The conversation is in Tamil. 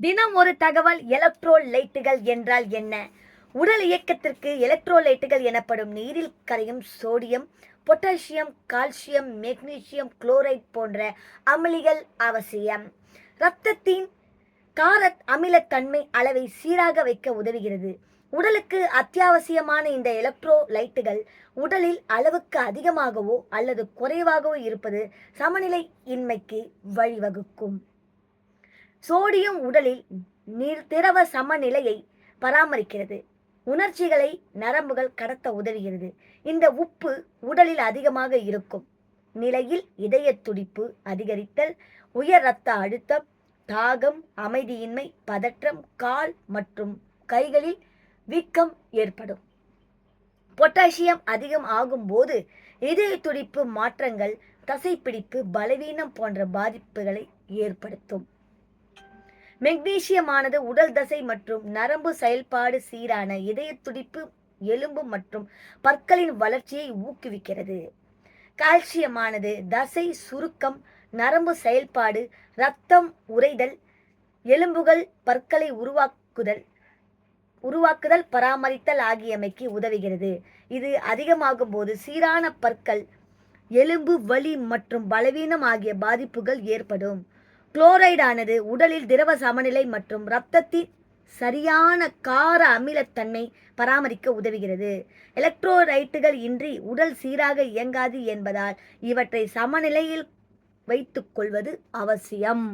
தினம் ஒரு தகவல். எலக்ட்ரோலைட்டுகள் என்றால் என்ன? உடல் இயக்கத்திற்கு எலக்ட்ரோலைட்டுகள் எனப்படும் நீரில் கரையும் sodium, potassium, calcium, magnesium, chloride போன்ற அமிலிகள் அவசியம். இரத்தத்தின் கார அமிலத்தன்மை அளவை சீராக வைக்க உதவுகிறது. உடலுக்கு அத்தியாவசியமான இந்த எலக்ட்ரோலைட்டுகள் உடலில் அளவுக்கு அதிகமாகவோ அல்லது குறைவாகவோ இருப்பது சமநிலை இன்மைக்கு வழிவகுக்கும். சோடியம் உடலில் திரவ சமநிலையை பராமரிக்கிறது. உணர்ச்சிகளை நரம்புகள் கடத்த உதவுகிறது. இந்த உப்பு உடலில் அதிகமாக இருக்கும் நிலையில் இதய துடிப்பு அதிகரித்தல், உயர் இரத்த அழுத்தம், தாகம், அமைதியின்மை, பதற்றம், கால் மற்றும் கைகளில் வீக்கம் ஏற்படும். பொட்டாசியம் அதிகம் ஆகும்போது இதய துடிப்பு மாற்றங்கள், தசைப்பிடிப்பு, பலவீனம் போன்ற பாதிப்புகளை ஏற்படுத்தும். மெக்னீசியமானது உடல் தசை மற்றும் நரம்பு செயல்பாடு, சீரான இதய துடிப்பு, எலும்பு மற்றும் பற்களின் வளர்ச்சியை ஊக்குவிக்கிறது. கால்சியமானது தசை சுருக்கம், நரம்பு செயல்பாடு, இரத்தம் உறைதல், எலும்புகள், பற்களை உருவாக்குதல், பராமரித்தல் ஆகியமைக்கு உதவுகிறது. இது அதிகமாகும் போது சீரான பற்கள், எலும்பு வலி மற்றும் பலவீனம் ஆகிய பாதிப்புகள் ஏற்படும். குளோரைடானது உடலில் திரவ சமநிலை மற்றும் இரத்தத்தின் சரியான கார அமிலத்தன்மை பராமரிக்க உதவுகிறது. எலக்ட்ரோலைட்டுகள் இன்றி உடல் சீராக இயங்காது என்பதால் இவற்றை சமநிலையில் வைத்துக் கொள்வது அவசியம்.